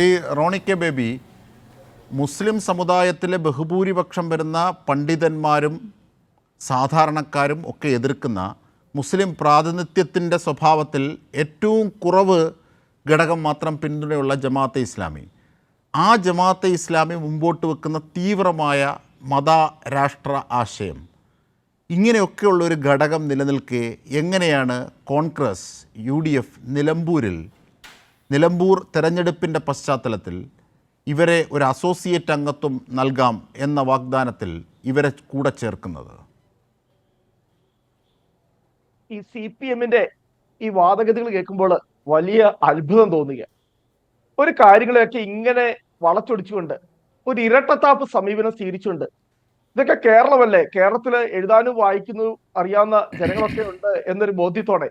ഈ Roni K baby, മുസ്ലിം സമുദായത്തിലെ ബഹുഭൂരിപക്ഷം വരുന്ന പണ്ഡിതന്മാരും സാധാരണക്കാരും ഒക്കെ എതിർക്കുന്ന മുസ്ലിം പ്രാതിനിധ്യത്തിൻ്റെ സ്വഭാവത്തിൽ ഏറ്റവും കുറവ് ഘടകം മാത്രം പിന്തുണയുള്ള ജമാഅത്തെ ഇസ്ലാമി, ആ ജമാഅത്തെ ഇസ്ലാമി മുമ്പോട്ട് വെക്കുന്ന തീവ്രമായ മത രാഷ്ട്ര ആശയം, ഇങ്ങനെയൊക്കെയുള്ളൊരു ഘടകം നിലനിൽക്കെ എങ്ങനെയാണ് കോൺഗ്രസ് UDF നിലമ്പൂർ തെരഞ്ഞെടുപ്പിൻ്റെ പശ്ചാത്തലത്തിൽ ഇവരെ ഒരു അസോസിയേറ്റ് അംഗത്വം നൽകാം എന്ന വാഗ്ദാനത്തിൽ ഇവരെ കൂടെ ചേർക്കുന്നത്? ഈ CPM-ന്റെ ഈ വാദഗതികൾ കേൾക്കുമ്പോൾ വലിയ അത്ഭുതം തോന്നുക. ഒരു കാര്യങ്ങളെയൊക്കെ ഇങ്ങനെ വളച്ചൊടിച്ചുകൊണ്ട് ഒരു ഇരട്ടത്താപ്പ് സമീപനം സ്വീകരിച്ചുകൊണ്ട്, ഇതൊക്കെ കേരളമല്ലേ, കേരളത്തില് എഴുതാനും വായിക്കുന്നു അറിയാവുന്ന ജനങ്ങളൊക്കെ ഉണ്ട് എന്നൊരു ബോധ്യത്തോടെ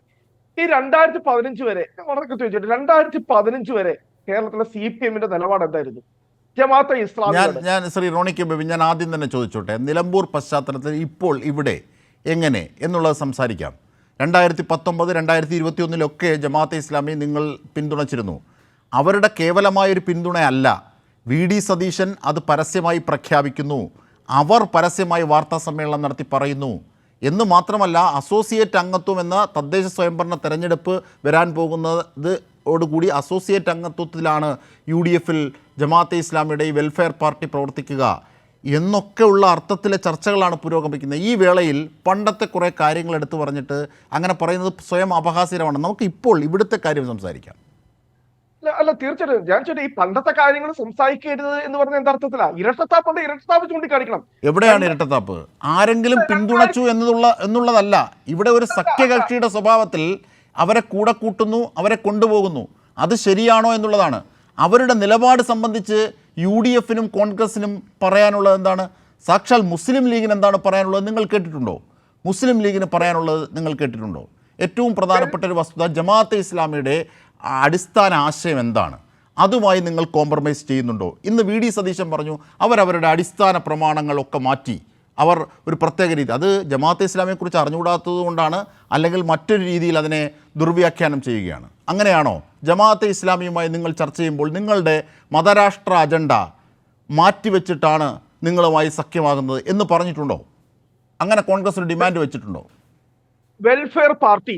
ഈ 2015 വരെ വളരെ കൃത്യമായിട്ട് 2015 വരെ കേരളത്തിലെ CPM-ന്റെ നിലപാട് എന്തായിരുന്നു? ജമാഅത്തെ ഇസ്ലാമി. ഞാൻ ശ്രീ റോണി കെ ബേബി, ഞാൻ ആദ്യം തന്നെ ചോദിച്ചോട്ടെ, നിലമ്പൂർ പശ്ചാത്തലത്തിൽ ഇപ്പോൾ ഇവിടെ എങ്ങനെ എന്നുള്ളത് സംസാരിക്കാം. 2019, 2021 ജമാഅത്തെ ഇസ്ലാമി നിങ്ങൾ പിന്തുണച്ചിരുന്നു. അവരുടെ കേവലമായൊരു പിന്തുണയല്ല, VD സതീശൻ അത് പരസ്യമായി പ്രഖ്യാപിക്കുന്നു, അവർ പരസ്യമായി വാർത്താ സമ്മേളനം നടത്തി പറയുന്നു എന്ന് മാത്രമല്ല, അസോസിയേറ്റ് അംഗത്വം എന്ന തദ്ദേശ സ്വയംഭരണ തെരഞ്ഞെടുപ്പ് വരാൻ പോകുന്നതോടുകൂടി അസോസിയേറ്റ് അംഗത്വത്തിലാണ് UDF-ൽ ജമാഅത്തെ ഇസ്ലാമിയുടെ ഈ വെൽഫെയർ പാർട്ടി പ്രവർത്തിക്കുക എന്നൊക്കെയുള്ള അർത്ഥത്തിലെ ചർച്ചകളാണ് പുരോഗമിക്കുന്നത്. ഈ വേളയിൽ പണ്ടത്തെ കുറേ കാര്യങ്ങൾ എടുത്തു പറഞ്ഞിട്ട് അങ്ങനെ പറയുന്നത് സ്വയം അപഹാസ്യമാണ്. നമുക്ക് ഇപ്പോൾ ഇവിടുത്തെ കാര്യം സംസാരിക്കാം. അല്ല, തീർച്ചയായിട്ടും ഞാൻ ചോദിച്ചു, ഈ പണ്ടത്തെ കാര്യങ്ങൾ സംസാരിക്കരുത് എന്ന് പറഞ്ഞ എന്താ അർത്ഥത്തിലാണ്? ഇരട്ടത്താപ്പ് ചൂണ്ടിക്കാണിക്കണം. എവിടെയാണ് ഇരട്ടത്താപ്പ്? ആരെങ്കിലും പിന്തുണച്ചു എന്നുള്ളതല്ല, ഇവിടെ ഒരു സഖ്യകക്ഷിയുടെ സ്വഭാവത്തിൽ അവരെ കൂടെ കൂട്ടുന്നു, അവരെ കൊണ്ടുപോകുന്നു. അത് ശരിയാണോ എന്നുള്ളതാണ്. അവരുടെ നിലപാട് സംബന്ധിച്ച് UDF-നും കോൺഗ്രസിനും പറയാനുള്ളത് എന്താണ്? സാക്ഷാൽ മുസ്ലിം ലീഗിന് എന്താണ് പറയാനുള്ളത് നിങ്ങൾ കേട്ടിട്ടുണ്ടോ? മുസ്ലിം ലീഗിന് പറയാനുള്ളത് നിങ്ങൾ കേട്ടിട്ടുണ്ടോ? ഏറ്റവും പ്രധാനപ്പെട്ട ഒരു വസ്തുത, ജമാഅത്തെ ഇസ്ലാമിയുടെ അടിസ്ഥാന ആശയം എന്താണ്? അതുമായി നിങ്ങൾ കോംപ്രമൈസ് ചെയ്യുന്നുണ്ടോ? ഇന്ന് VD സതീശൻ പറഞ്ഞു അവരവരുടെ അടിസ്ഥാന പ്രമാണങ്ങളൊക്കെ മാറ്റി, അവർ ഒരു പ്രത്യേക രീതി, അത് ജമാഅത്തെ ഇസ്ലാമിയെക്കുറിച്ച് അറിഞ്ഞുകൂടാത്തത് കൊണ്ടാണ്, അല്ലെങ്കിൽ മറ്റൊരു രീതിയിൽ അതിനെ ദുർവ്യാഖ്യാനം ചെയ്യുകയാണ്. അങ്ങനെയാണോ ജമാഅത്തെ ഇസ്ലാമിയുമായി നിങ്ങൾ ചർച്ച ചെയ്യുമ്പോൾ നിങ്ങളുടെ മതരാഷ്ട്ര അജണ്ട മാറ്റിവെച്ചിട്ടാണ് നിങ്ങളുമായി സഖ്യമാകുന്നത് എന്ന് പറഞ്ഞിട്ടുണ്ടോ? അങ്ങനെ കോൺഗ്രസ് ഒരു ഡിമാൻഡ് വെച്ചിട്ടുണ്ടോ? വെൽഫെയർ പാർട്ടി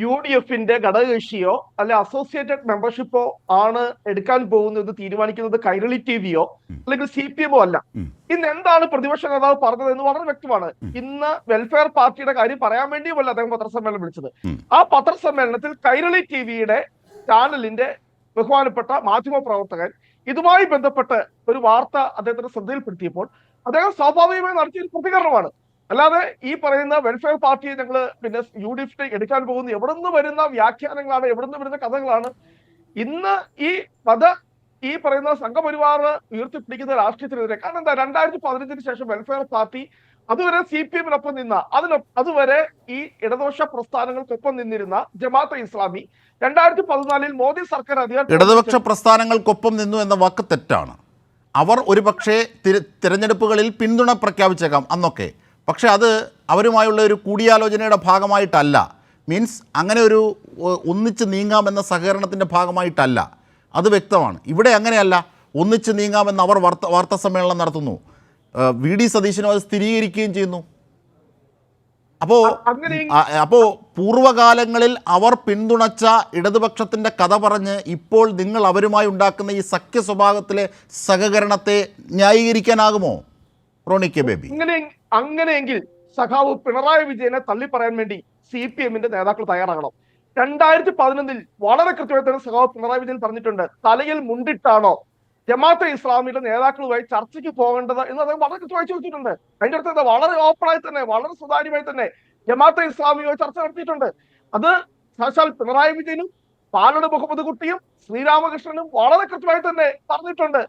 UDF-ന്റെ ഘടകകക്ഷിയോ അല്ലെ അസോസിയേറ്റഡ് മെമ്പർഷിപ്പോ ആണ് എടുക്കാൻ പോകുന്നത് തീരുമാനിക്കുന്നത് കൈരളി TVയോ അല്ലെങ്കിൽ CPM-ഓ അല്ല. ഇന്ന് എന്താണ് പ്രതിപക്ഷ നേതാവ് പറഞ്ഞത് എന്ന് വളരെ വ്യക്തമാണ്. ഇന്ന് വെൽഫെയർ പാർട്ടിയുടെ കാര്യം പറയാൻ വേണ്ടിയുമല്ല അദ്ദേഹം പത്രസമ്മേളനം വിളിച്ചത്. ആ പത്രസമ്മേളനത്തിൽ കൈരളി TVയുടെ ചാനലിന്റെ ബഹുമാനപ്പെട്ട മാധ്യമ പ്രവർത്തകൻ ഇതുമായി ബന്ധപ്പെട്ട് ഒരു വാർത്ത അദ്ദേഹത്തിന്റെ ശ്രദ്ധയിൽപ്പെടുത്തിയപ്പോൾ അദ്ദേഹം സ്വാഭാവികമായി നടത്തിയൊരു പ്രതികരണമാണ്. അല്ലാതെ ഈ പറയുന്ന വെൽഫെയർ പാർട്ടിയെ ഞങ്ങൾ പിന്നെ UDF എടുക്കാൻ പോകുന്ന എവിടെ നിന്ന് വരുന്ന വ്യാഖ്യാനങ്ങളാണ്, എവിടെ നിന്ന് വരുന്ന കഥകളാണ്? ഇന്ന് ഈ പറയുന്ന സംഘപരിവാർ ഉയർത്തിപ്പിടിക്കുന്ന രാഷ്ട്രീയത്തിനെതിരെ, കാരണം എന്താ, 2015 ശേഷം വെൽഫെയർ പാർട്ടി അതുവരെ CPM-നൊപ്പം നിന്ന, അതുവരെ ഈ ഇടതുപക്ഷ പ്രസ്ഥാനങ്ങൾക്കൊപ്പം നിന്നിരുന്ന ജമാഅത്തെ ഇസ്ലാമി 2014 മോദി സർക്കാർ ഇടതുപക്ഷ പ്രസ്ഥാനങ്ങൾക്കൊപ്പം നിന്നു എന്ന വാക്ക് തെറ്റാണ്. അവർ ഒരു പക്ഷേ തിരഞ്ഞെടുപ്പുകളിൽ പിന്തുണ പ്രഖ്യാപിച്ചേക്കാം അന്നൊക്കെ, പക്ഷേ അത് അവരുമായുള്ള ഒരു കൂടിയാലോചനയുടെ ഭാഗമായിട്ടല്ല. മീൻസ് അങ്ങനെ ഒരു ഒന്നിച്ച് നീങ്ങാമെന്ന സഹകരണത്തിൻ്റെ ഭാഗമായിട്ടല്ല, അത് വ്യക്തമാണ്. ഇവിടെ അങ്ങനെയല്ല, ഒന്നിച്ച് നീങ്ങാമെന്ന് അവർ വാർത്താ സമ്മേളനം നടത്തുന്നു, VD സതീശനും അത് സ്ഥിരീകരിക്കുകയും ചെയ്യുന്നു. അപ്പോൾ പൂർവ്വകാലങ്ങളിൽ അവർ പിന്തുണച്ച ഇടതുപക്ഷത്തിൻ്റെ കഥ പറഞ്ഞ് ഇപ്പോൾ നിങ്ങൾ അവരുമായി ഉണ്ടാക്കുന്ന ഈ സഖ്യ സ്വഭാവത്തിലെ സഹകരണത്തെ ന്യായീകരിക്കാനാകുമോ റോണി കെ ബേബി? അങ്ങനെയെങ്കിൽ സഖാവ് പിണറായി വിജയനെ തള്ളി പറയാൻ വേണ്ടി CPM-ന്റെ നേതാക്കൾ തയ്യാറാകണം. 2011 വളരെ കൃത്യമായി തന്നെ സഖാവ് പിണറായി വിജയൻ പറഞ്ഞിട്ടുണ്ട്, തലയിൽ മുണ്ടിട്ടാണോ ജമാഅത്തെ ഇസ്ലാമിയുടെ നേതാക്കളുമായി ചർച്ചയ്ക്ക് പോകേണ്ടത് എന്ന് അദ്ദേഹം വളരെ കൃത്യമായി ചോദിച്ചിട്ടുണ്ട്. അതിന്റെ അടുത്ത് വളരെ ഓപ്പണായി തന്നെ, വളരെ സുതാര്യമായി തന്നെ ജമാഅത്തെ ഇസ്ലാമിയുമായി ചർച്ച നടത്തിയിട്ടുണ്ട്. അത് സാക്ഷാൽ പിണറായി വിജയനും പാലോട് മുഹമ്മദ് കുട്ടിയും ശ്രീരാമകൃഷ്ണനും വളരെ കൃത്യമായി തന്നെ പറഞ്ഞിട്ടുണ്ട്.